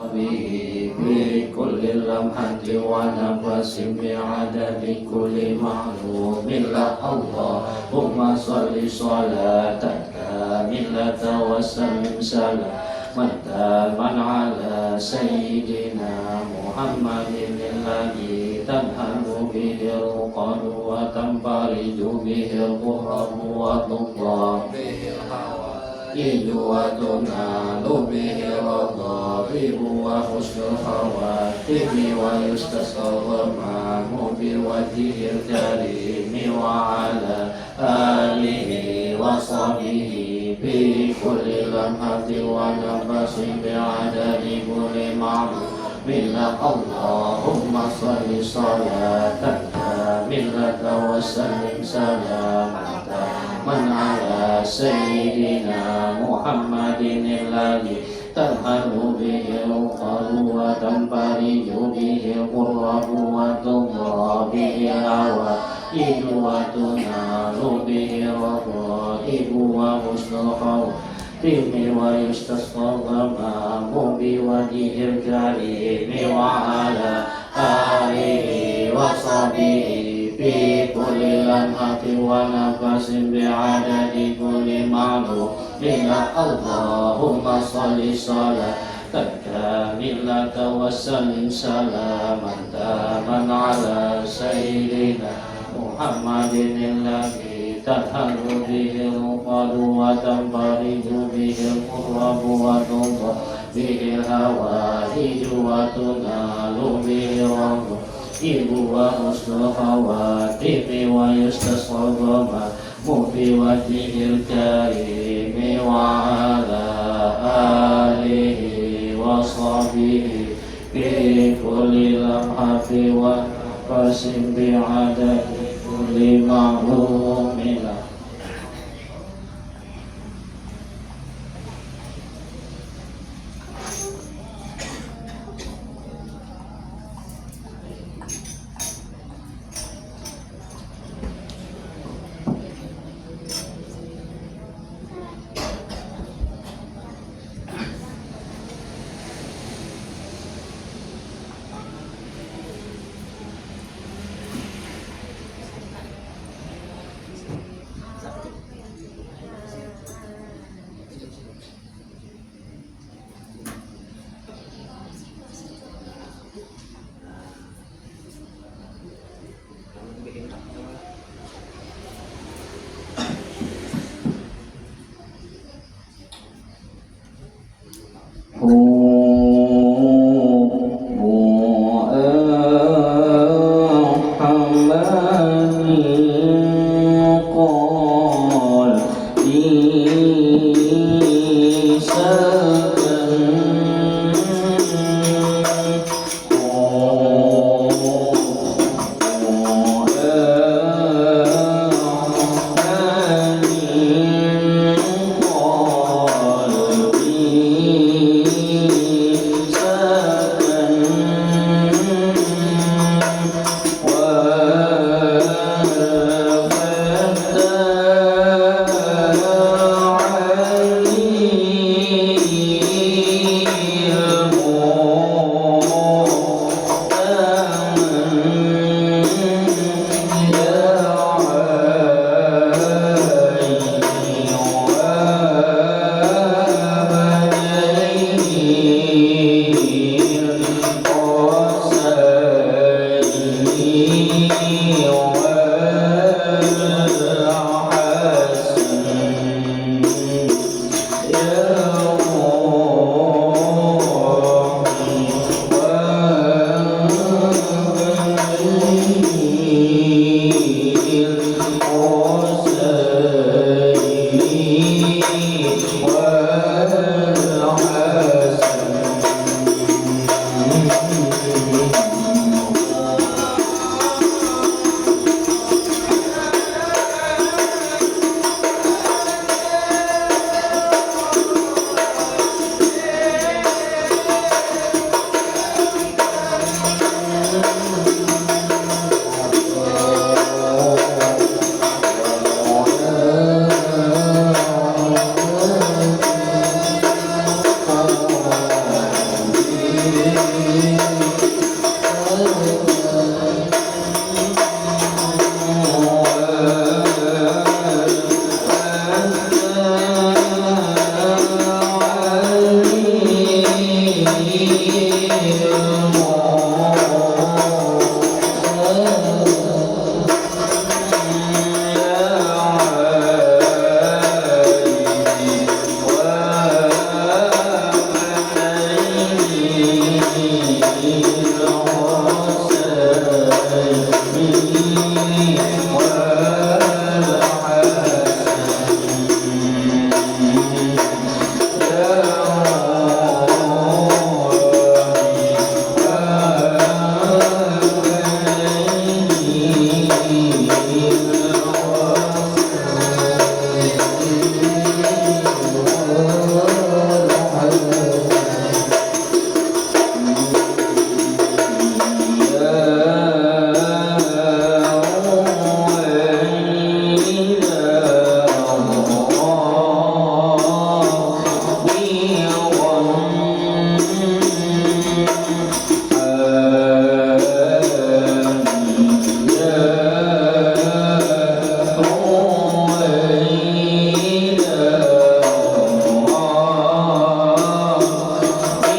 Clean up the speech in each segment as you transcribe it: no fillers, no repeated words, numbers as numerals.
به بكل لمحة ونفس بعدد كل معلوم لك اللهم صل صلاة كاملة وسلم سلاما تاما على سيدنا محمد الذي تنهل به العقد وتنفرج به الكرب وتطلع به الهوائج وتنال به الرغائب وحسن الخواتم ويستسقى الغمام بوجهه الكريم وعلى آله وصحبه بكل لمحة ونفس بعدد كل معلوم لك اللهم صل صلاة كاملة وسلم سلاما من على سيدنا محمد الذي تنهل به العقد وتنفرج به الكرب وتضرى به الهوائج وتنال به الرغائب وحسن الخواتم ويستسقى الغمام بوجهه الكريم وعلى آله وصحبه في كل لمحة ونفس بعدد كل معلوم لك اللهم صل صلاة كاملة وسلم سلاما تاما على سيدنا محمد الذي تنهل به العقد وتنفرج به الكرب وتضرى به الهوائج وتنال به الرغائب وحسن الخواتم ويستسقى الغمام بوجهه الكريم وعلى آله وصحبه في كل لمحة ونفس بعدد كل معلوم له.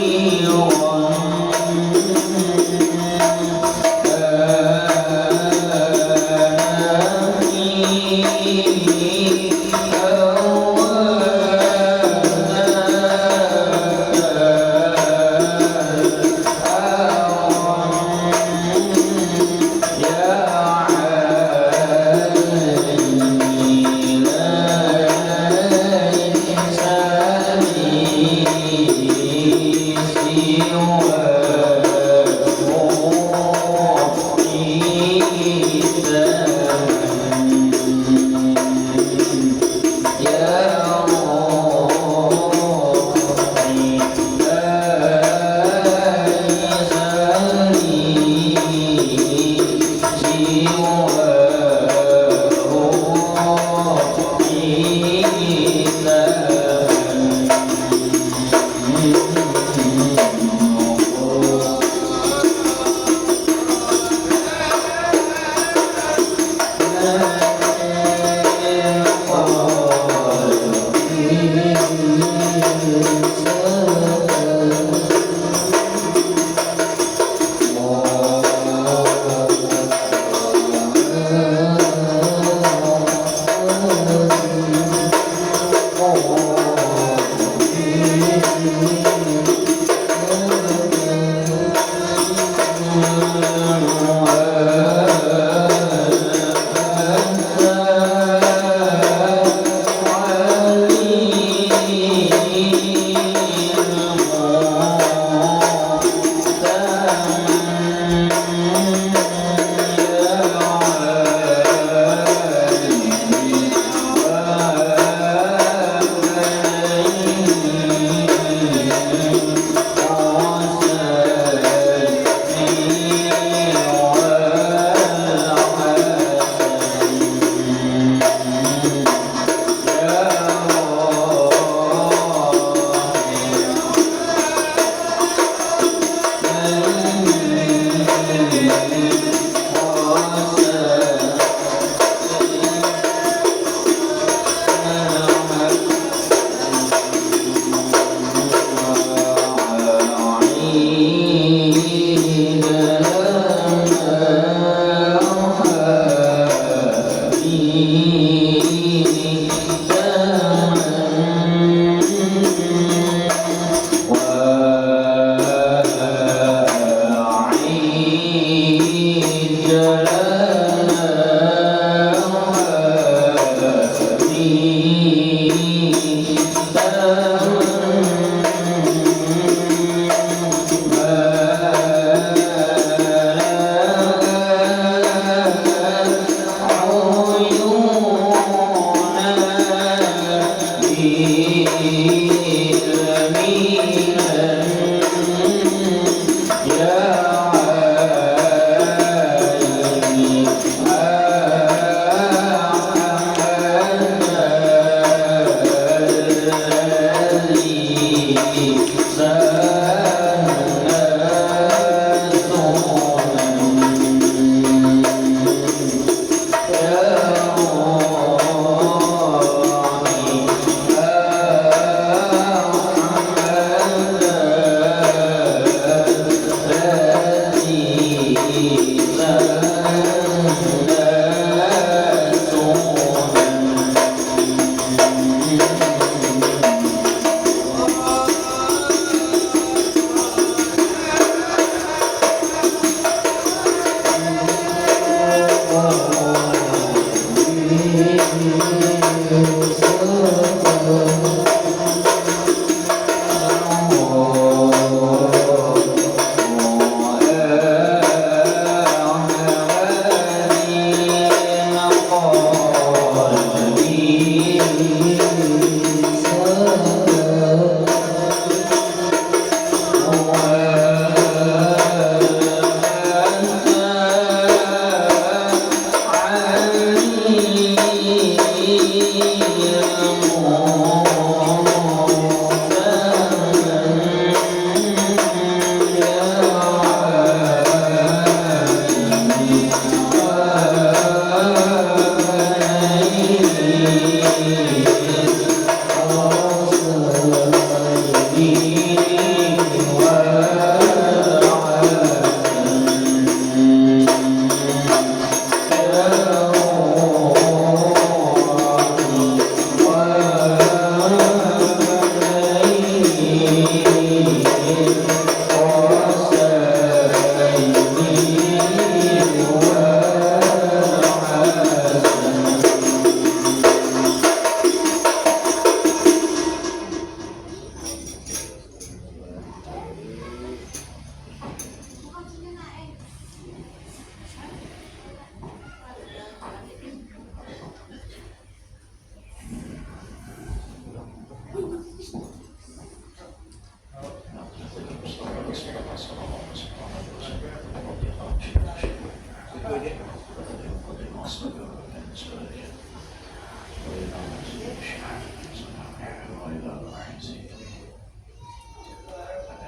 You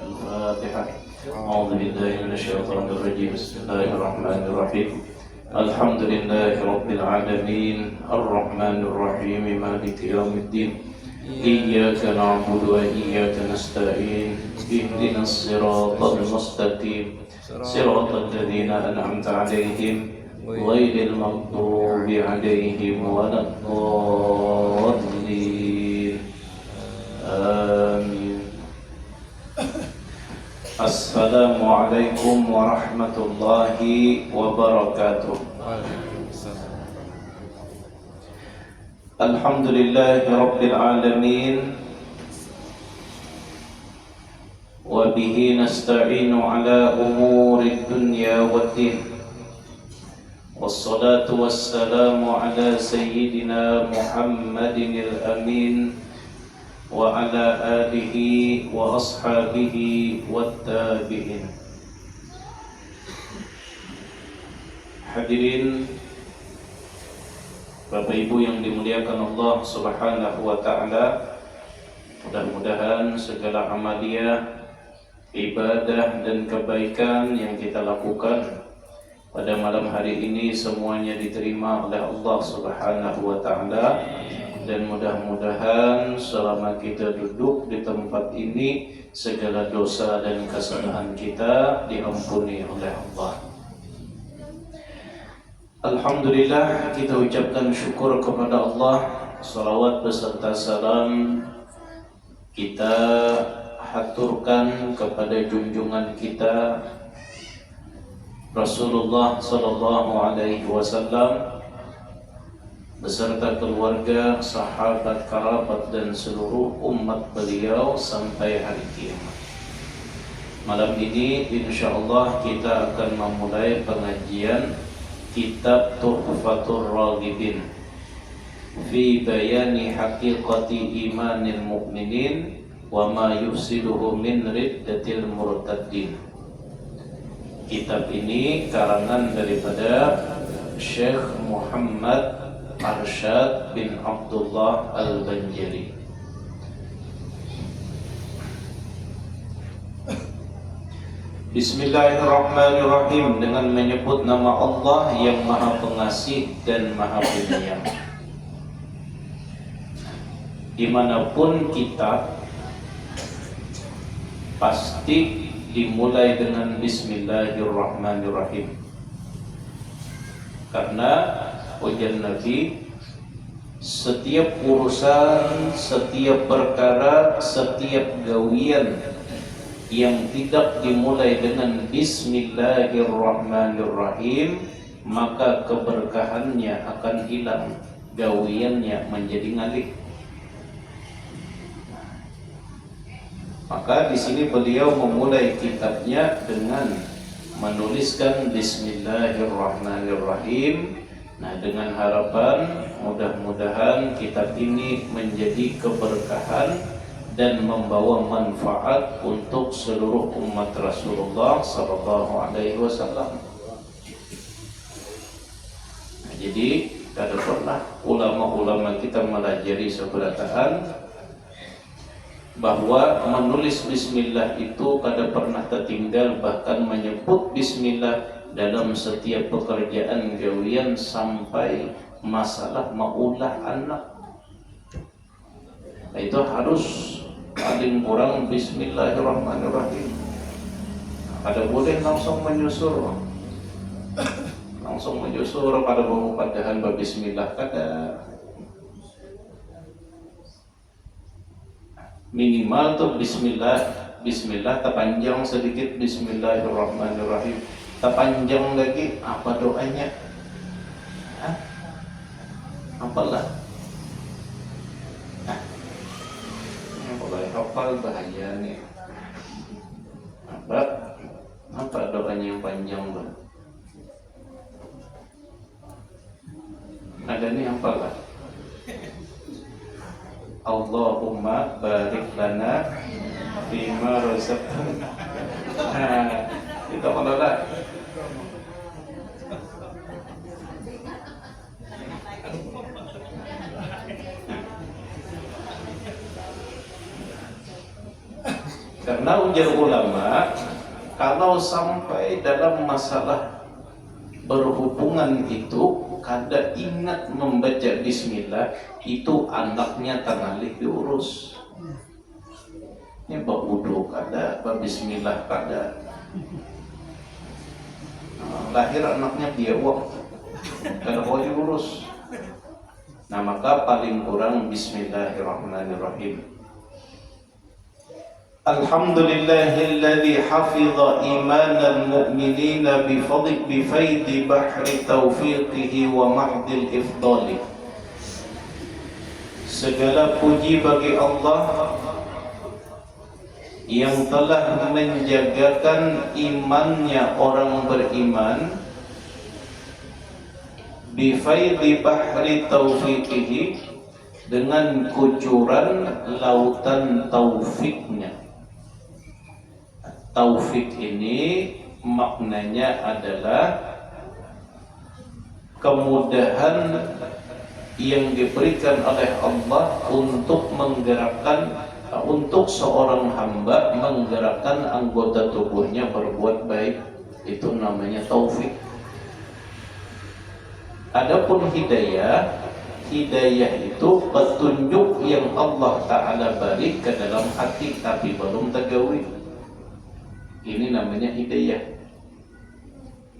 الفاتحة. أعوذ بالله من الشيطان الرجيم. بسم الله الرحمن الرحيم. الحمد لله رب العالمين الرحمن الرحيم مالك يوم الدين إياك نعبد وإياك نستعين اهدنا الصراط المستقيم صراط الذين أنعمت عليهم غير المغضوب عليهم ولا الضالين آمين. Assalamualaikum warahmatullahi wabarakatuh. Alhamdulillahi rabbil alamin. Wa bihi nasta'inu ala umuri dunya waddin. Wassalatu wassalamu ala sayyidina Muhammadin al-amin wa ala alihi wa ashabihi wattabi'in. Hadirin Bapak Ibu yang dimuliakan Allah Subhanahu wa taala, mudah-mudahan segala amalia, ibadah dan kebaikan yang kita lakukan pada malam hari ini semuanya diterima oleh Allah Subhanahu wa taala. Dan mudah-mudahan selama kita duduk di tempat ini segala dosa dan kesalahan kita diampuni oleh Allah. Alhamdulillah, kita ucapkan syukur kepada Allah. Salawat beserta salam kita haturkan kepada junjungan kita Rasulullah sallallahu alaihi wasallam beserta keluarga, sahabat, kerabat dan seluruh umat beliau sampai hari kiamat. Malam ini insyaallah kita akan memulai pengajian kitab Tuhfatur Raghibin fi bayani haqiqati imanil mu'minin wa ma yufsiduhu min riddatil murtaddin. Kitab ini karangan daripada Syekh Muhammad Arsyad bin Abdullah Al-Banjari. Bismillahirrahmanirrahim. Dengan menyebut nama Allah yang Maha Pengasih dan Maha Penyayang. Dimanapun kita pasti dimulai dengan Bismillahirrahmanirrahim. Karena ujian Nabi, setiap urusan, setiap perkara, setiap gawian yang tidak dimulai dengan Bismillahirrahmanirrahim, maka keberkahannya akan hilang, gawiannya menjadi ngalih. Maka di sini beliau memulai kitabnya dengan menuliskan Bismillahirrahmanirrahim. Nah, dengan harapan mudah-mudahan kitab ini menjadi keberkahan dan membawa manfaat untuk seluruh umat Rasulullah sallallahu alaihi wasallam. Nah, jadi kada pernah ulama-ulama kita melajari seberataan bahwa menulis bismillah itu kada pernah tertinggal, bahkan menyebut bismillah dalam setiap pekerjaan gawian sampai masalah maulah anak. Nah, itu harus paling kurang Bismillahirrahmanirrahim. Kada boleh langsung menyusur pada padahan Bismillah, kada. Minimal tuh Bismillah terpanjang sedikit, Bismillahirrahmanirrahim. Terpanjang lagi apa doanya? Apalah. Mulai hafal bahaya nih. Apa doanya yang panjang tuh? Ada nih apalah? Allahumma barik lana fima razaqtana. kita menolak. Karena ujar ulama, kalau sampai dalam masalah berhubungan itu kada ingat membaca bismillah, itu anaknya tangalih diurus. Ini bab wudu kada, bab bismillah kada. Lahir anaknya biawak, kada boleh diurus. Nah maka paling kurang bismillahirrahmanirrahim. Alhamdulillahilladzi hafidha imanal mu'minina bifaidi bahri taufiqihi wa mahdil ifdali. Segala puji bagi Allah yang telah menjagakan imannya orang beriman bifaidi bahri taufiqihi, dengan kucuran lautan taufiknya. Taufik ini maknanya adalah kemudahan yang diberikan oleh Allah untuk menggerakkan, untuk seorang hamba menggerakkan anggota tubuhnya berbuat baik. Itu namanya taufik. Adapun hidayah, hidayah itu petunjuk yang Allah Ta'ala balik ke dalam hati tapi belum tergawi. Ini namanya hidayah.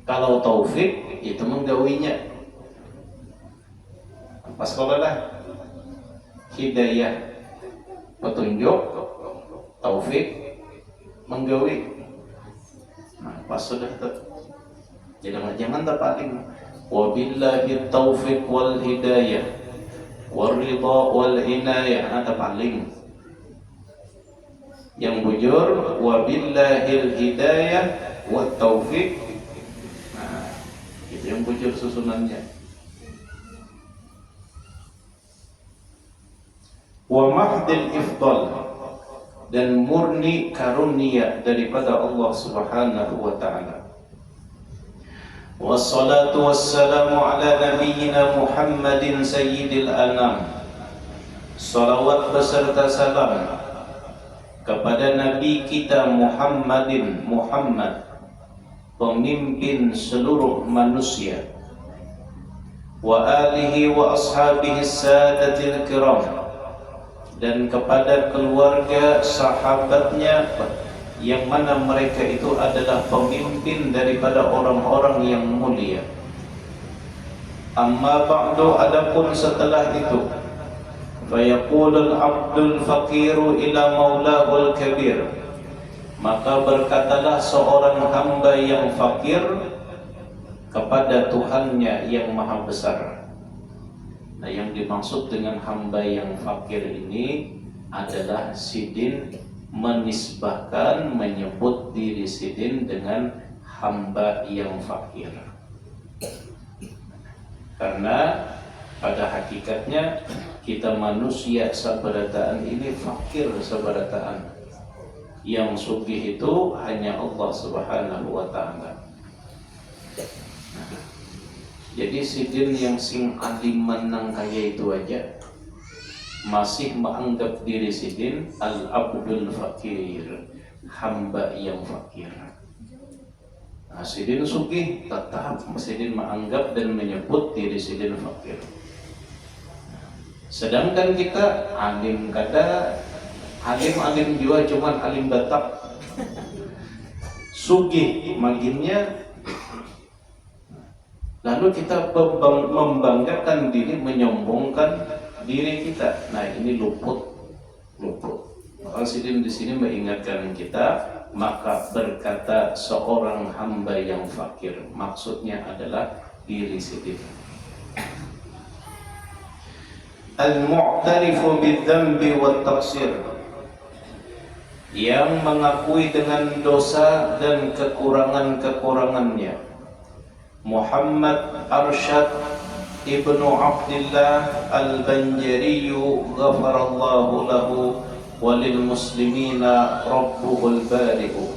Kalau taufik itu menggawinya. Pas kalau lah hidayah, petunjuk, taufik, menggawi. Nah, pas sudah jangan terpaling. Wabillahi taufik wal hidayah wal ridha wal inayah. Nah, terpaling. Yang bujur wabillahil hidayah wat taufik. Nah, itu yang bujur susunannya. Wa mahdil ifdal, dan murni karunia daripada Allah Subhanahu wa taala. Wassalatu wassalamu ala nabiyyina Muhammadin sayyidil anam. Salawat beserta salam kepada Nabi kita Muhammadin, Muhammad, pemimpin seluruh manusia, wa alihi wa ashabihi sadatil kiram, dan kepada keluarga sahabatnya yang mana mereka itu adalah pemimpin daripada orang-orang yang mulia. Amma ba'du, adapun setelah itu, fayaqulul abdul faqiru ila maulahul kabir, maka berkatalah seorang hamba yang fakir kepada Tuhannya yang maha besar. Nah, yang dimaksud dengan hamba yang fakir ini adalah sidin menisbahkan, menyebut diri sidin dengan hamba yang fakir. Karena pada hakikatnya kita manusia sabarataan ini fakir sabarataan. Yang sugih itu hanya Allah Subhanahu wa ta'ala. Jadi sidin yang sing aliman nang kaya itu aja masih menganggap diri sidin al-abdul fakir, hamba yang fakir. Nah, sidin sugih tetap sidin menganggap dan menyebut diri sidin fakir. Sedangkan kita alim kada, alim juga cuman alim Batak. Sugih maginnya. Lalu kita membanggakan diri, menyombongkan diri kita. Nah, ini luput. Maka sidin di sini mengingatkan kita, maka berkata seorang hamba yang fakir, maksudnya adalah diri sidin. Al-mu'tarifu bidzambi wat taqsir, yang mengakui dengan dosa dan kekurangan-kekurangannya. Muhammad Arsyad ibnu Abdillah al-Banjari ghafarallahu lahu walil muslimina rabbuhul bari'u.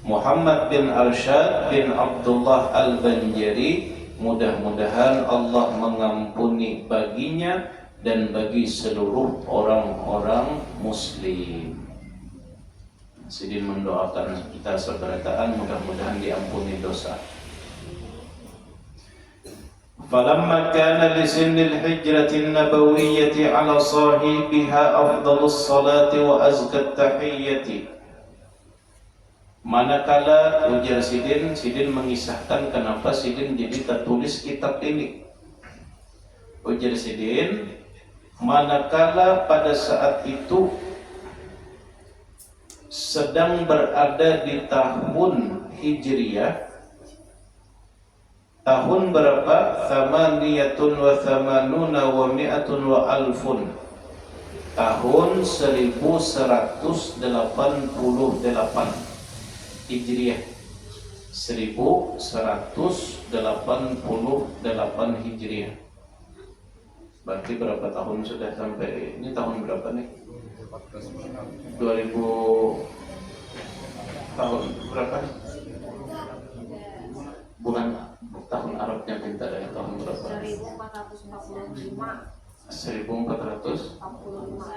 Muhammad bin Arsyad bin Abdullah Al-Banjari. Mudah-mudahan Allah mengampuni baginya dan bagi seluruh orang-orang muslim. Sidin mendoakan kita seberataan, mudah-mudahan diampuni dosa. Falamma kana li sinnil hijrati nabawiyyati ala sahibiha afdalus salati wa azkat tahiyyati. Manakala ujar Sidin mengisahkan kenapa Sidin jadi tertulis kitab ini. Ujar Sidin, manakala pada saat itu sedang berada di tahun Hijriyah, tahun berapa? Thamaniyatun wa thamanuna wa mi'atun wa alfun. Tahun 1188 Hijriyah. 1188 Hijriyah. Berarti berapa tahun sudah sampai ini? Tahun berapa nih? 2000 tahun berapa? Bulan tahun Arabnya pintar ya, tahun berapa? 1445.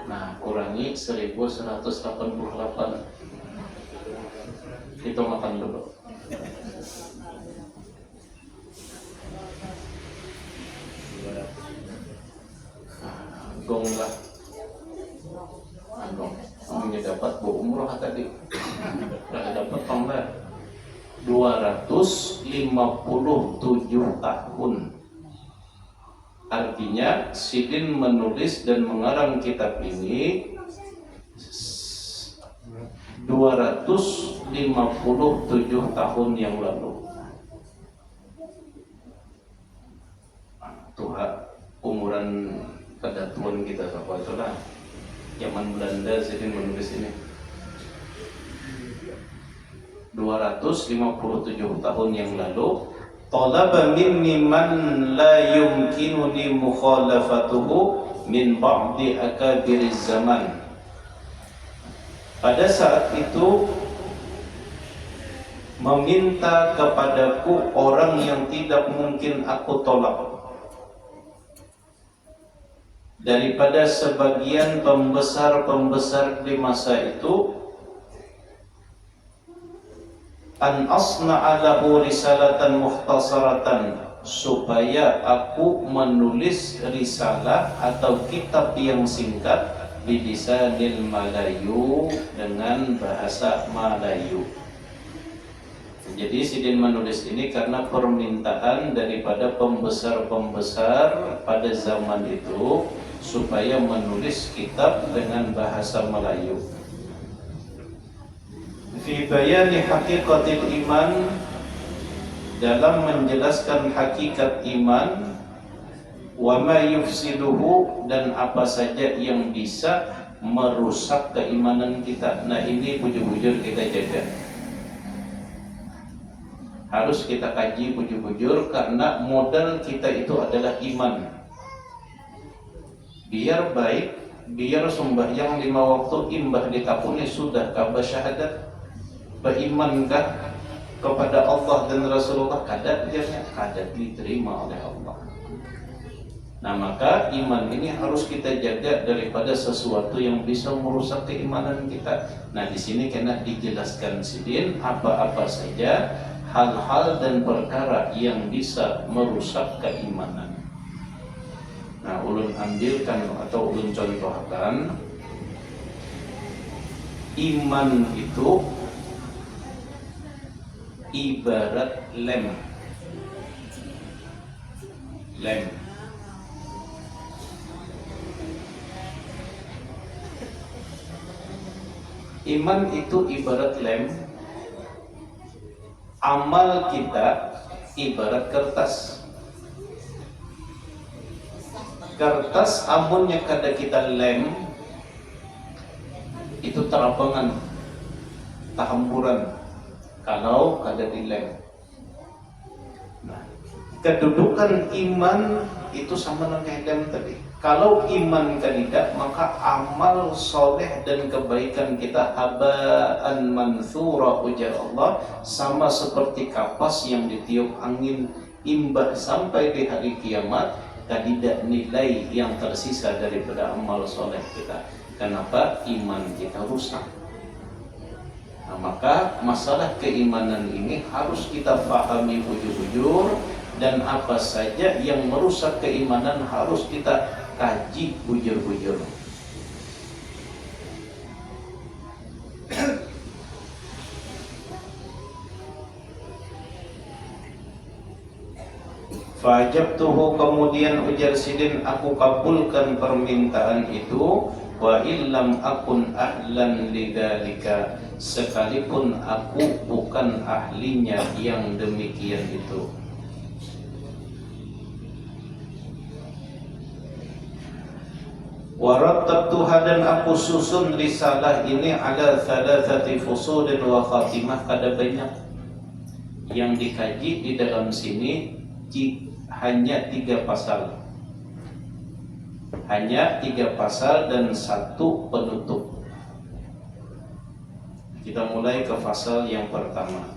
Nah, kurangi 1188. Kita makan dulu. Gong lah. Kamunya dapat bu umroh tadi. Udah dapat tambah 257 tahun. Artinya Sidin menulis dan mengarang kitab ini 257 tahun yang lalu. Tuhan umuran kedatuan kita apa itulah. Zaman Belanda Sidin menulis ini 257 tahun yang lalu. Talaba minni man la yumkinuni mukhalafatuhu min ba'di akabiriz zaman. Pada saat itu meminta kepadaku orang yang tidak mungkin aku tolak daripada sebagian pembesar-pembesar di masa itu, an asna'a lahu risalatan mukhtasaratan, supaya aku menulis risalah atau kitab yang singkat bilisanil Malayu, dengan bahasa Malayu. Jadi Sidin menulis ini karena permintaan daripada pembesar-pembesar pada zaman itu supaya menulis kitab dengan bahasa Melayu. Fi bayani haqiqatil iman, dalam menjelaskan hakikat iman, wa ma yufsiduhu, dan apa saja yang bisa merusak keimanan kita. Nah, ini bujur-bujur kita jaga. Harus kita kaji bujur-bujur karena modal kita itu adalah iman. Biar baik, biar sembahyang 5 waktu imbah ditapuni sudah kabar syahadat. Berimankah kepada Allah dan Rasulullah? Kadat diterima oleh Allah. Nah, maka iman ini harus kita jaga daripada sesuatu yang bisa merusak keimanan kita. Nah, di sini kena dijelaskan Sidin apa-apa saja hal-hal dan perkara yang bisa merusak keimanan. Nah, ulun ambilkan atau ulun contohkan, iman itu ibarat lem. Iman itu ibarat lem. Amal kita ibarat kertas. Kertas amunnya kada kita lem, itu terapangan, tahamburan kalau kada dilem. Nah, kedudukan iman itu sama dengan lem tadi. Kalau iman tidak, maka amal soleh dan kebaikan kita habaan mansura, ujar Allah, sama seperti kapas yang ditiup angin imbah sampai di hari kiamat. Tidak nilai yang tersisa daripada amal soleh kita. Kenapa? Iman kita rusak. Nah, maka masalah keimanan ini harus kita pahami bujur-bujur, dan apa saja yang merusak keimanan harus kita kaji bujur-bujur. Fajabtuhu, kemudian ujar Sidin, aku kabulkan permintaan itu. Wa illam akun ahlan lidzalika, sekalipun aku bukan ahlinya yang demikian itu. Warattabtuha, dan aku susun risalah ini ala thalathati fusulin wa khatimah, ada banyak yang dikaji di dalam sini. Hanya 3 pasal, hanya 3 pasal dan 1 penutup. Kita mulai ke pasal yang pertama.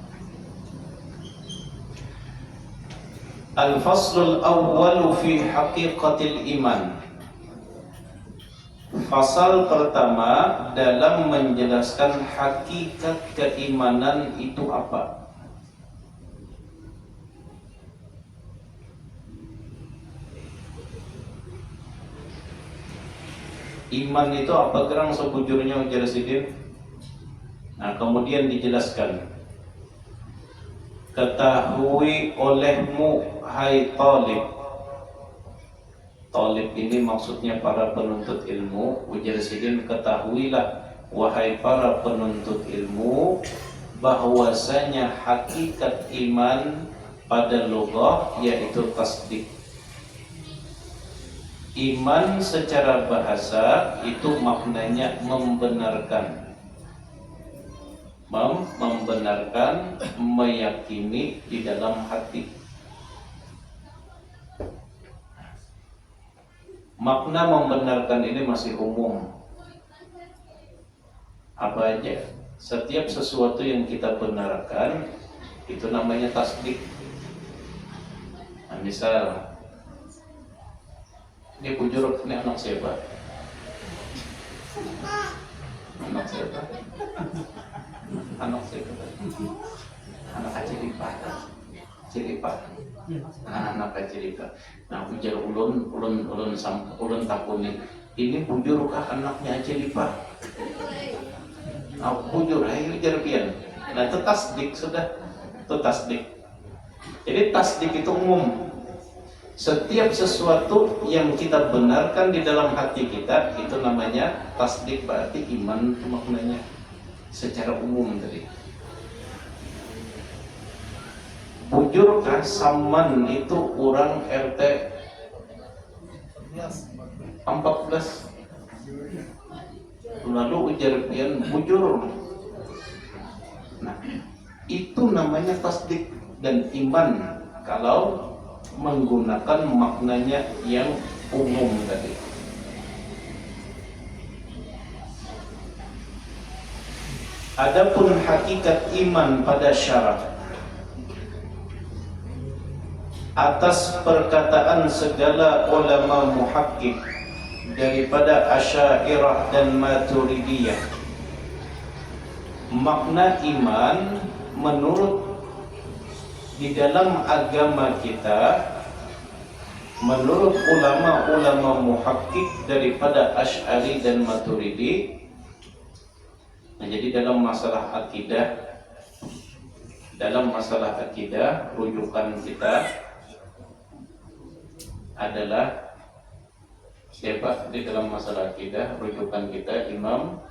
Al-faslul awwalu fi haqiqatil iman. Pasal pertama dalam menjelaskan hakikat keimanan itu apa. Iman itu apa gerang sebujurnya, ujar Sidin. Nah, kemudian dijelaskan, ketahui olehmu hai talib. Talib ini maksudnya para penuntut ilmu. Ujar Sidin, ketahuilah wahai para penuntut ilmu, bahwasanya hakikat iman pada lughah yaitu tasdik. Iman secara bahasa itu maknanya membenarkan, membenarkan, meyakini di dalam hati. Makna membenarkan ini masih umum. Apa aja? Setiap sesuatu yang kita benarkan itu namanya tasdik. Nah, misal ini bujur, ini anak siapa? Anak siapa? Anak siapa? Anak Acilipa. Cilipa. Anak Acilipa. Nah, ujar ulun takuni, ini bujurkah anaknya Acilipa? Nah, bujur, ayo ujar pian. Nah, itu tasdik sudah. Itu tasdik. Jadi tasdik itu umum. Setiap sesuatu yang kita benarkan di dalam hati kita itu namanya tasdik, berarti iman itu maknanya secara umum tadi. Bujurkah saman itu orang RT 14. Lalu ujar pian bujur. Nah, itu namanya tasdik dan iman kalau menggunakan maknanya yang umum tadi. Adapun hakikat iman pada syarat, atas perkataan segala ulama muhakkik daripada Asy'ariyah dan Maturidiyah, makna iman menurut di dalam agama kita, menurut ulama-ulama muhakkik daripada Asy'ari dan Maturidi. Nah, jadi dalam masalah akidah, rujukan kita adalah siapa di dalam masalah akidah? Rujukan kita Imam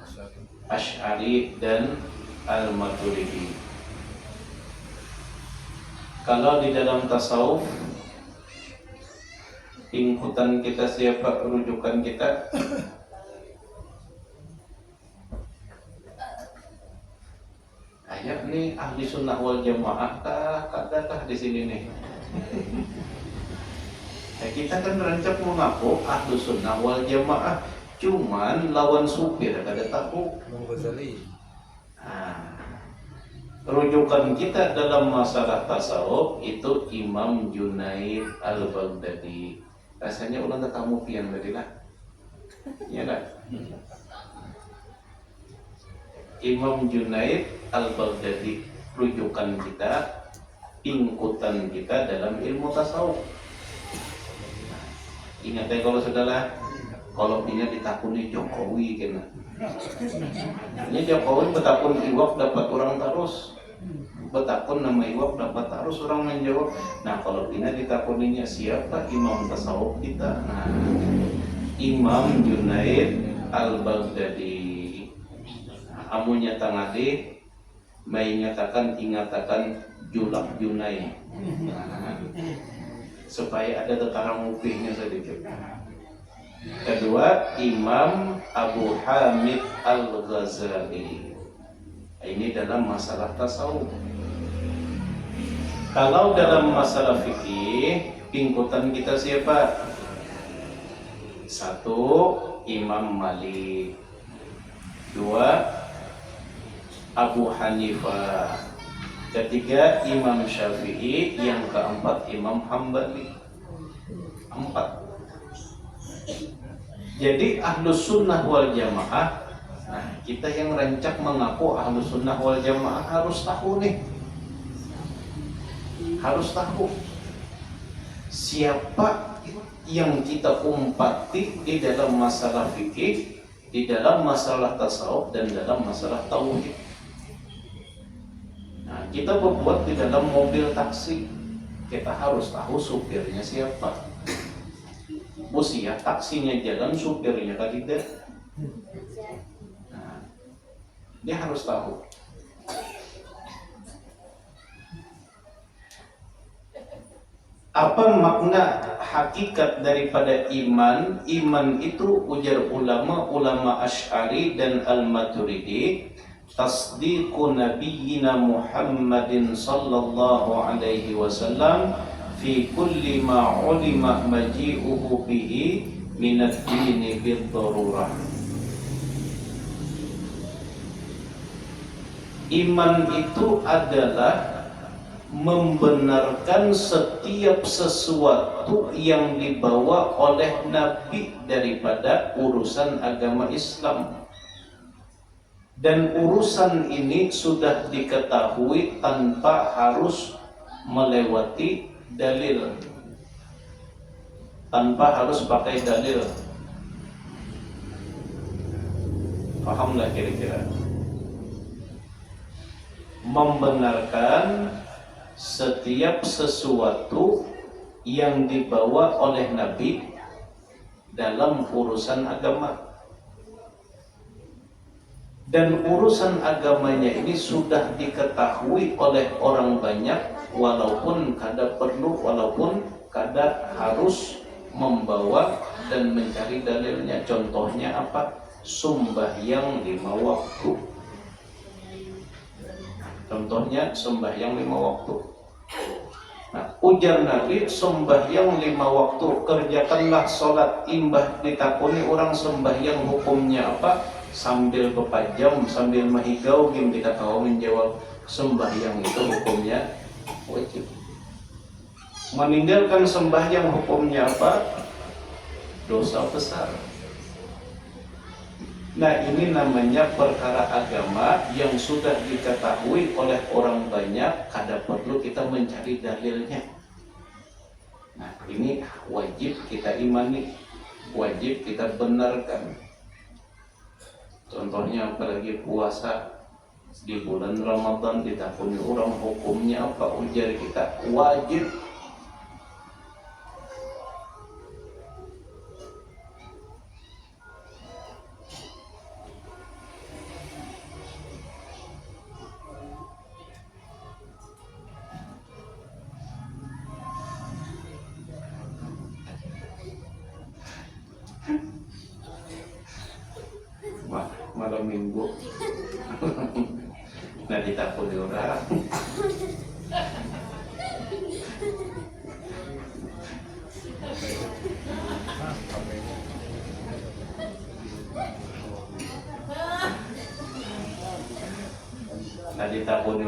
Asy'ari dan Al-Maturidi. Kalau di dalam tasawuf, ingkutan kita siapa, rujukan kita? Ayah nih ahli sunnah wal jamaah kah di sini nih? Kita kan rancak mengaku ahlu sunnah wal jamaah, cuman lawan supir kada tahu. Rujukan kita dalam masalah tasawuf itu Imam Junaid al-Baghdadi. Rasanya ulang tak kamu pian tadi lah, ya kan? Imam Junaid al-Baghdadi rujukan kita, ingkutan kita dalam ilmu tasawuf. Ingat ya kalau saudara, kalau ini ditakuni Jokowi kena. Ini Jokowi betakun iwak dapat orang terus, betakun nama iwak dapat terus orang menjawab. Nah kalau ini ditakuninya siapa imam tasawuf kita? Nah, Imam Junaid al-Baghdadi. Amunya tangade, mengatakan ingatakan Julak Junaid. Supaya ada tetarang mupihnya sedikit. Kedua, Imam Abu Hamid Al-Ghazali. Ini dalam masalah tasawuf. Kalau dalam masalah fikih, pingkutan kita siapa? Satu, Imam Malik. Dua, Abu Hanifah. Ketiga, Imam Syafi'i. Yang keempat, Imam Hambali. 4. Jadi ahlus sunnah wal jamaah. Nah, kita yang rancak mengaku ahlus sunnah wal jamaah harus tahu nih. Harus tahu siapa yang kita umpati di dalam masalah fikih, di dalam masalah tasawuf, dan dalam masalah tauhid. Nah, kita berbuat di dalam mobil taksi, kita harus tahu supirnya siapa. Bos ya, taksinya jalan, supirnya kan tidak. Nah, dia harus tahu. Apa makna hakikat daripada iman? Iman itu ujar ulama Asy'ari dan Al-Maturidi, tasdiqu nabiyyina Muhammadin sallallahu alaihi wasallam fi kulli ma ulima maji'uhu bihi minad dini bid darurah. Iman itu adalah membenarkan setiap sesuatu yang dibawa oleh Nabi daripada urusan agama Islam. Dan urusan ini sudah diketahui tanpa harus melewati dalil, tanpa harus pakai dalil. Pahamlah kira-kira? Membenarkan setiap sesuatu yang dibawa oleh Nabi dalam urusan agama. Dan urusan agamanya ini sudah diketahui oleh orang banyak, walaupun kada perlu, walaupun kada harus membawa dan mencari dalilnya. Contohnya apa? Sembahyang 5 waktu. Contohnya sembahyang 5 waktu. Nah, ujar Nabi, sembahyang 5 waktu, kerjakanlah sholat. Imbah ditakuni orang sembahyang hukumnya apa? Sambil berpajam, sambil mahigau, kita tahu menjawab sembahyang itu hukumnya wajib. Meninggalkan sembahyang hukumnya apa? Dosa besar. Nah, ini namanya perkara agama yang sudah diketahui oleh orang banyak, kada perlu kita mencari dalilnya. Nah, ini wajib kita imani, wajib kita benarkan. Contohnya apalagi puasa di bulan Ramadan, ditakuni orang hukumnya apa? Ujar kita wajib. Malam minggu nah ditakuni orang.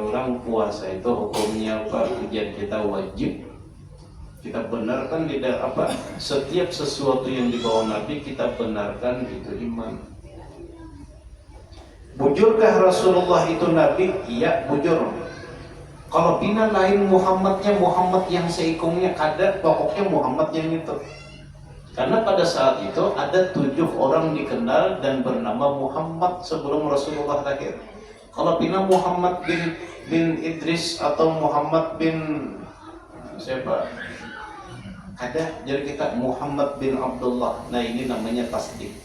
orang puasa itu hukumnya apa? Ujian kita wajib. Kita benarkan tidak apa? Setiap sesuatu yang dibawa Nabi kita benarkan itu iman. Bujurkah Rasulullah itu Nabi? Iya, bujur. Kalau bina lain Muhammadnya Muhammad yang seikungnya kada, pokoknya Muhammad yang itu. Karena pada saat itu ada 7 orang dikenal dan bernama Muhammad sebelum Rasulullah lahir. Kalau bina Muhammad bin Idris atau Muhammad bin siapa? Ada, jadi kita Muhammad bin Abdullah. Nah ini namanya tasdik.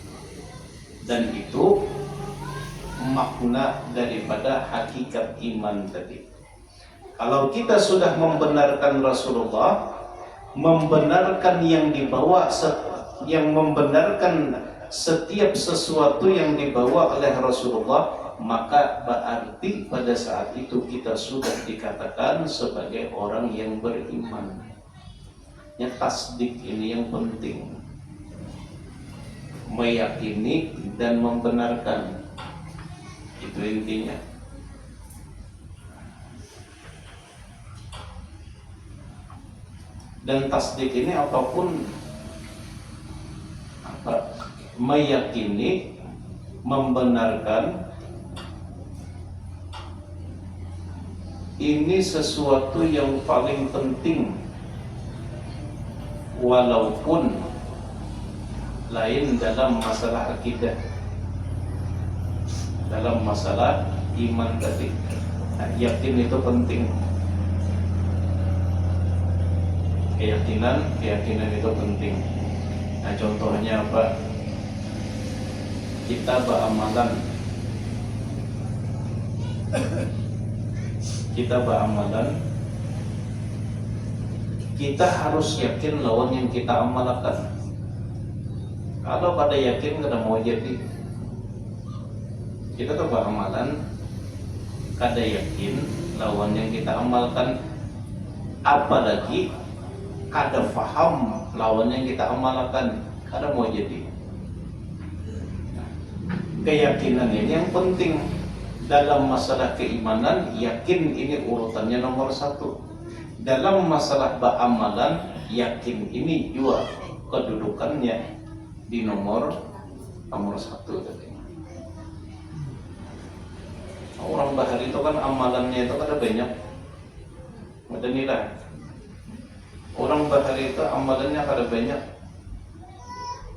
Dan itu makna daripada hakikat iman tadi. Kalau kita sudah membenarkan Rasulullah, membenarkan yang dibawa, yang membenarkan setiap sesuatu yang dibawa oleh Rasulullah, maka berarti pada saat itu kita sudah dikatakan sebagai orang yang beriman. Ya, tasdik ini yang penting, meyakini dan membenarkan, itu intinya. Dan tasdik ini apapun apa, meyakini, membenarkan, ini sesuatu yang paling penting, walaupun lain dalam masalah akidah, dalam masalah iman tadi. Nah, yakin itu penting. Keyakinan itu penting. Nah, contohnya apa? Kita beramalan, kita harus yakin lawan yang kita amalkan. Kalau pada yakin kada mau jadi, kita tuh beramalan kada yakin lawan yang kita amalkan, apalagi kada faham lawan yang kita amalkan, kada mau jadi. Keyakinan ini yang penting dalam masalah keimanan. Yakin ini urutannya nomor 1. Dalam masalah beramalan, yakin ini juga kedudukannya di nomor 1 tadi. Orang bahari itu kan amalannya itu kada banyak, ada nilai. Orang bahari itu amalannya kada banyak,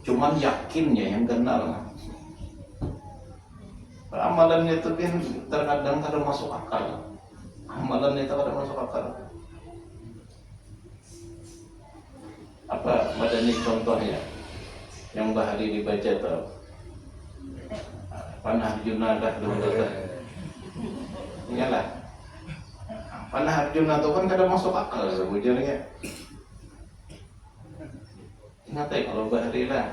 cuman yakinnya yang kenal. Amalannya itu kan terkadang kada masuk akal. Amalannya itu kada masuk akal. Apa madani contohnya yang bahari dibaca tuh? Panah Arjuna dah dulu tuh. Iyalah. Panah Arjuna itu kan kada masuk akal sebujurnya. Ingat kalau bahari lah,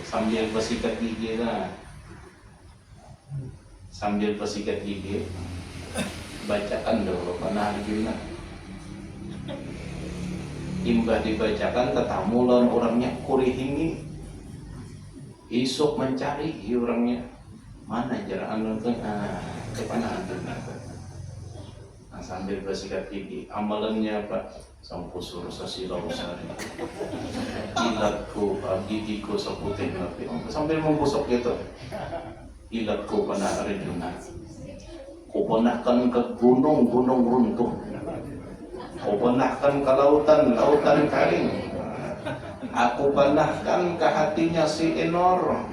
sambil bersikat gigi lah, bacakan dulu Panah Arjuna. Imbah dibacakan tetamu lawan orangnya kurihingi, isuk mencari orangnya mana jarang itu ke Panah Arjuna. Nah, sambil bersikat gigi, amalannya apa? Sampo suruh sasila usari, ilatku gigiku seputih nabi, sambil membusuk gitu. Ilatku Panah Arjuna, kuponahkan ke gunung-gunung runtuh, kuponahkan ke lautan kering, aku panahkan ke hatinya si Enor.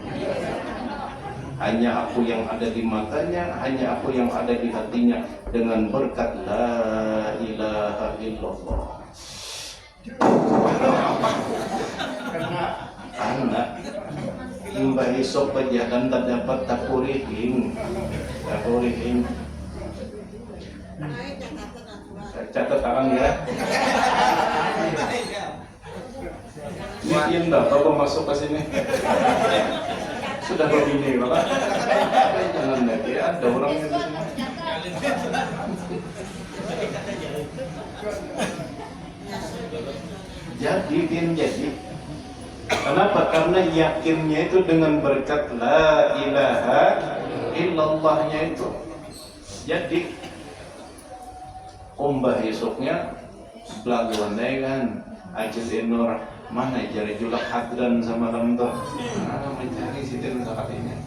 Hanya aku yang ada di matanya, hanya aku yang ada di hatinya, dengan berkat la ilaha illallah. Anak imbah isok pajakan tak dapat takurihin. Catat tangan ya. Ini dah, kalau masuk ke sini sudah begini, Bapak. Jangan lagi ada orangnya di sini. Jadi kenapa? Karena yakinnya itu dengan berkat la ilaha illallahnya itu. Jadi Kumbah esoknya belaguan deh kan ajil enor mana jari julak hadran sama lamto mencari situ sakatinya.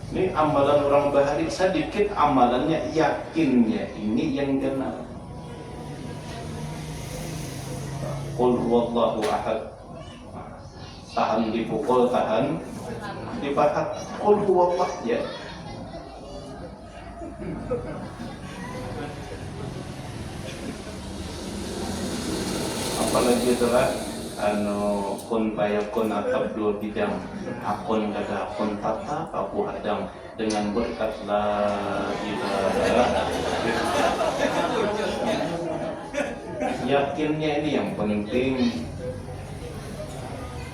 Ini amalan orang bahari sedikit amalannya yakinnya ini yang kena. Qul huwallahu ahad. Tahan dipukul, tahan dipahat. Qul huwallah ya. Apalagi itulah kun payakun atau dua bidang akun kata akun tata aku hadang dengan berkat la ilaha. Yakinnya ini yang penting.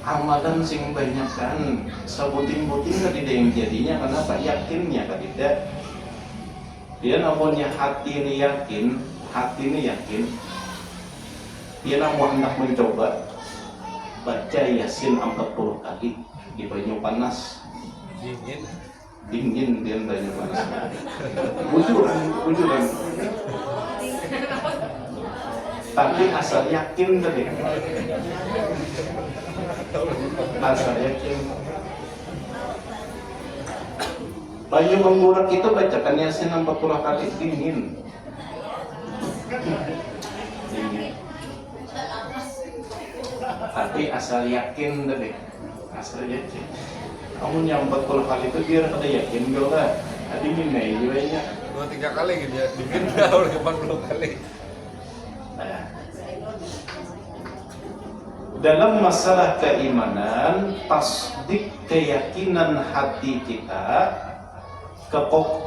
Amalan sing banyak kan sebuting-buting kan tidak yang jadinya. Kenapa? Yakinnya kan tidak. Dia namanya hati ini yakin, dia mau hendak mencoba baca Yasin 40 kali di banyu panas. Dingin dia banyu panas. Bujuran. Tapi asal yakin tadi. Asal yakin. Banyu menggurak itu bacakan Yasin 40 kali dingin. Tapi asal yakin tadi, asal yakin. Kamu yang 40 kali itu biar ada yakin gak lah. Tadi minai juga ya. 2-3 kali gitu ya, bikin udah 40 kali. Nah, dalam masalah keimanan, tasdik keyakinan hati kita,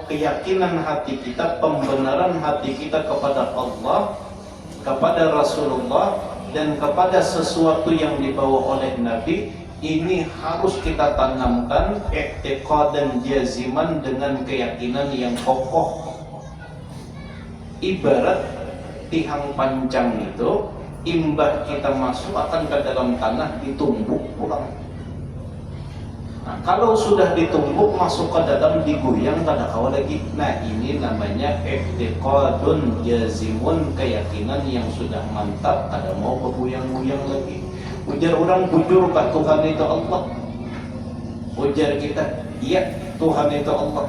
keyakinan hati kita, pembenaran hati kita kepada Allah, kepada Rasulullah, dan kepada sesuatu yang dibawa oleh Nabi, ini harus kita tanamkan i'tiqadan jaziman dengan keyakinan yang kokoh. Ibarat tihang pancang itu, imbah kita masuk akan ke dalam tanah ditumbuk pulang. Nah, kalau sudah ditumbuk masuk ke dalam digoyang kada kau lagi. Nah, ini namanya i'tiqadun jazimun, keyakinan yang sudah mantap, kada mau bergoyang-goyang lagi. Ujar orang bujur kah Tuhan itu Allah? Ujar kita, iya Tuhan itu Allah.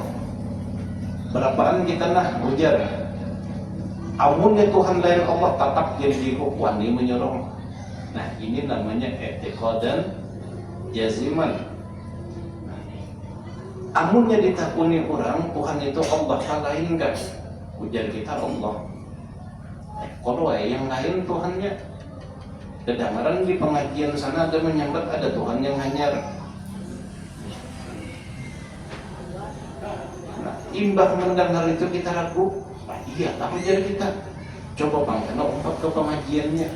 Berapaan kita nah ujar? Amunnya Tuhan lain Allah tatap jadi wani menyorong. Nah, ini namanya i'tiqadan jaziman. Amunnya ditakuni orang Tuhan itu Allah lain kan? Ujar kita Allah. Kalau yang lain Tuhannya, kedengaran di pengajian sana ada menyambat ada Tuhan yang hanyar. Nah, imbah mendengar itu kita ragu. Nah, iya, apa jadi kita? Coba bang, karena umpat ke pengajiannya.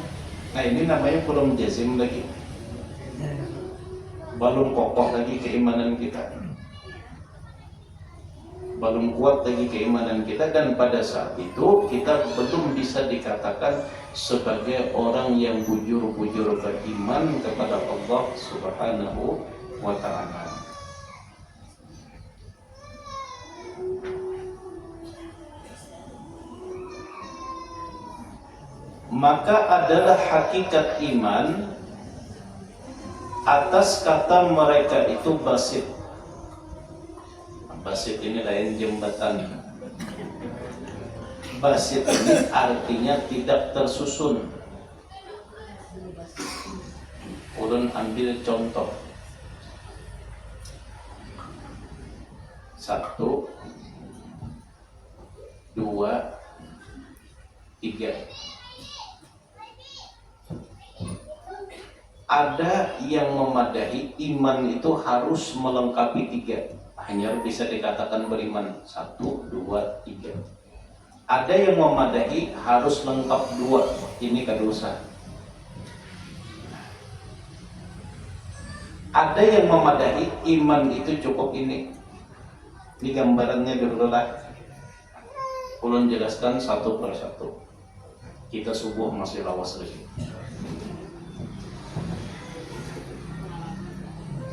Nah, ini namanya belum jazim lagi, belum kokoh lagi keimanan kita. Belum kuat lagi keimanan kita, dan pada saat itu kita belum bisa dikatakan sebagai orang yang bujur-bujur beriman kepada Allah Subhanahu wa ta'ala. Maka adalah hakikat iman atas kata mereka itu basit. Basit ini lain jembatan. Basit ini artinya tidak tersusun. Ulun ambil contoh. 1, 2, 3. Ada yang memadahi iman itu harus melengkapi 3. Hanya bisa dikatakan beriman 1, 2, 3. Ada yang memadahi harus lengkap 2. Ini kadosa. Ada yang memadahi iman itu cukup ini. Ini gambarannya dulu lah. Ulun jelaskan satu persatu. Kita subuh masih lawas lagi.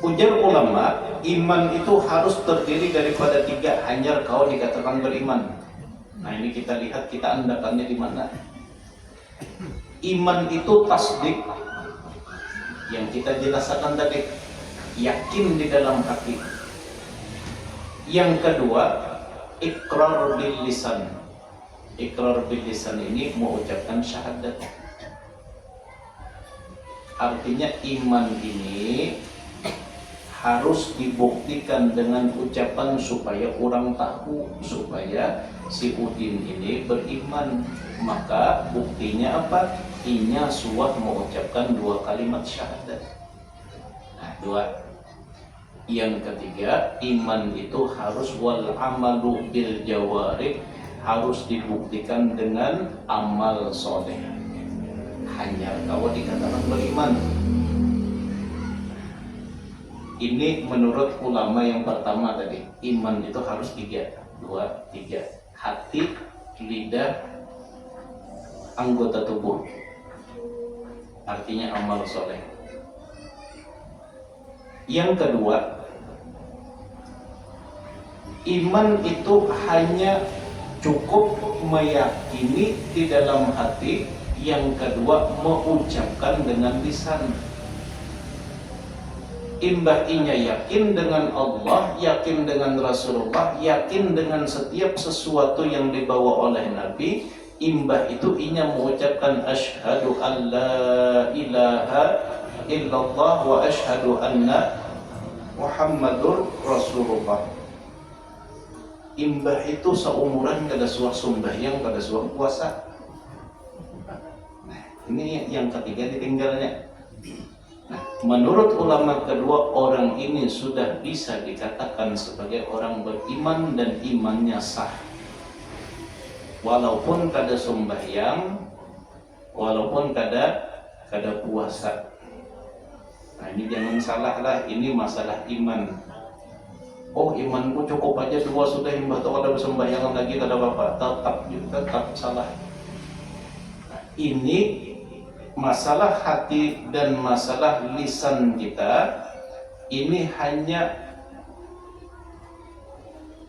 Ujar ulama, iman itu harus terdiri daripada 3. Hanya kau dikatakan beriman. Nah ini kita lihat, kita andakannya di mana. Iman itu tasdik, yang kita jelaskan tadi, yakin di dalam hati. Yang kedua, iqrar bil lisan. Iqrar bil lisan ini mengucapkan syahadat. Artinya iman ini harus dibuktikan dengan ucapan supaya orang tahu, supaya si Udin ini beriman. Maka buktinya apa? Inya suah mengucapkan 2 kalimat syahadat. Nah, 2. Yang ketiga, iman itu harus wal amalu bil jawarih, harus dibuktikan dengan amal soleh. Hanya kalau dikatakan beriman. Ini menurut ulama yang pertama tadi, iman itu harus 3, 3. Hati, lidah, anggota tubuh. Artinya amal soleh. Yang kedua, iman itu hanya cukup meyakini di dalam hati. Yang kedua, mengucapkan dengan lisan. Imbah inya yakin dengan Allah, yakin dengan Rasulullah, yakin dengan setiap sesuatu yang dibawa oleh Nabi. Imbah itu inya mengucapkan asyhadu an la ilaha illallah wa asyhadu anna Muhammadur Rasulullah. Imbah itu seumuran kada suah sembahyang, kada suah puasa. Nah, ini yang ketiga ditinggalnya. Nah, menurut ulama kedua, orang ini sudah bisa dikatakan sebagai orang beriman dan imannya sah. Walaupun kada sembahyang, walaupun kada puasa. Nah, ini jangan salah lah, ini masalah iman. Oh, imanku cukup aja 2 sudah, imbah tu kada sembahyang lagi, kada apa-apa. Tetap salah. Nah, ini masalah hati dan masalah lisan kita ini hanya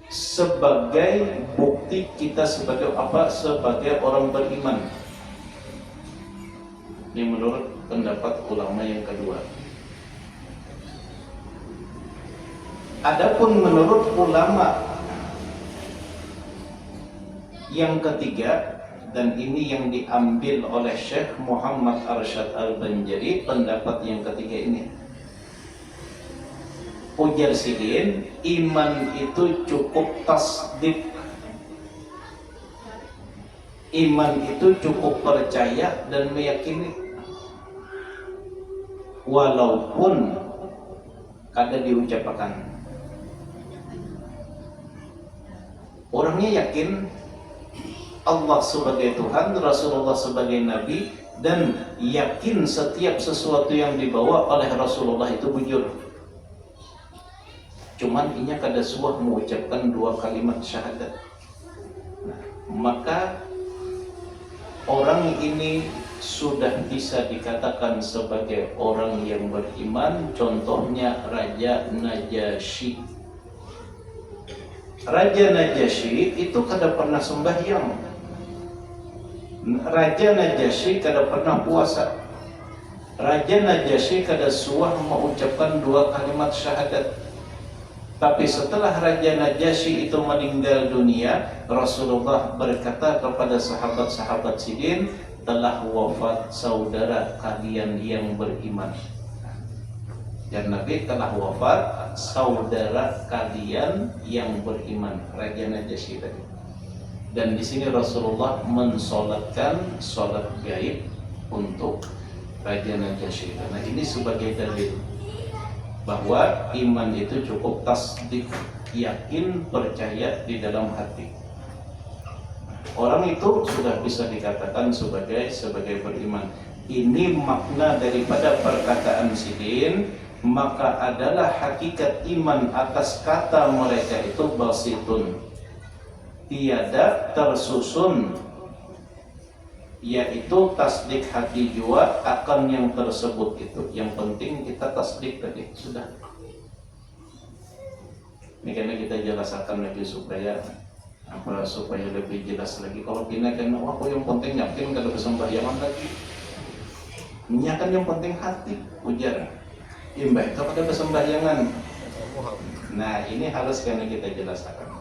sebagai bukti kita sebagai apa? Sebagai orang beriman. Ini menurut pendapat ulama yang kedua. Adapun menurut ulama yang ketiga, dan ini yang diambil oleh Syekh Muhammad Arsyad Al-Banjari, pendapat yang ketiga ini, ujar sidin, iman itu cukup tasdik. Iman itu cukup percaya dan meyakini, walaupun kada diucapkan. Orangnya yakin Allah sebagai Tuhan, Rasulullah sebagai Nabi, dan yakin setiap sesuatu yang dibawa oleh Rasulullah itu bujur. Cuman inya kada suah mengucapkan 2 kalimat syahadat. Nah, maka orang ini sudah bisa dikatakan sebagai orang yang beriman. Contohnya Raja Najasyi. Raja Najasyi itu kada pernah sembahyang. Raja Najasyi kada pernah puasa. Raja Najasyi kada suah mengucapkan 2 kalimat syahadat. Tapi setelah Raja Najasyi itu meninggal dunia, Rasulullah berkata kepada sahabat-sahabat sidin, telah wafat saudara kalian yang beriman. Dan Nabi telah wafat saudara kalian yang beriman, Raja Najasyi tadi. Dan di sini Rasulullah mensolatkan solat gaib untuk Raja Najasyi. Karena ini sebagai dalil bahwa iman itu cukup tasdik, yakin, percaya di dalam hati. Orang itu sudah bisa dikatakan sebagai beriman. Ini makna daripada perkataan sidin. Maka adalah hakikat iman atas kata mereka itu basitun, tiada tersusun, yaitu tasdik hati jua akan yang tersebut itu. Yang penting kita tasdik tadi sudah. Ini karena kita jelaskan lagi supaya apa supaya lebih jelas lagi. Kalau kena aku yang penting yakin kada kesembahyangan lagi. Nya kan yang penting hati ujar. Imbah kepada kesembahyangan. Nah, ini harus kena kita jelaskan.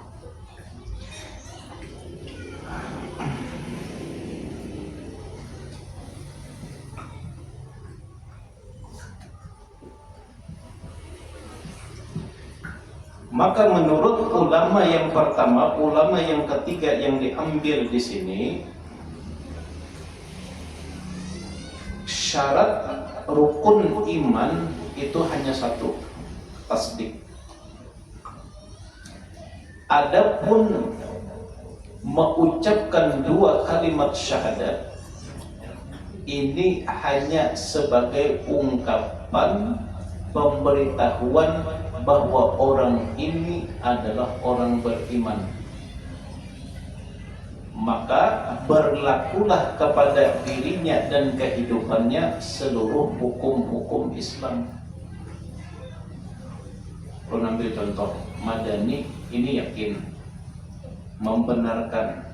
Maka menurut ulama yang pertama, ulama yang ketiga yang diambil di sini, syarat rukun iman itu hanya satu, tasdik. Adapun mengucapkan dua kalimat syahadat ini hanya sebagai ungkapan pemberitahuan bahwa orang ini adalah orang beriman. Maka berlakulah kepada dirinya dan kehidupannya seluruh hukum-hukum Islam. Kalau ambil contoh, Madani ini yakin, membenarkan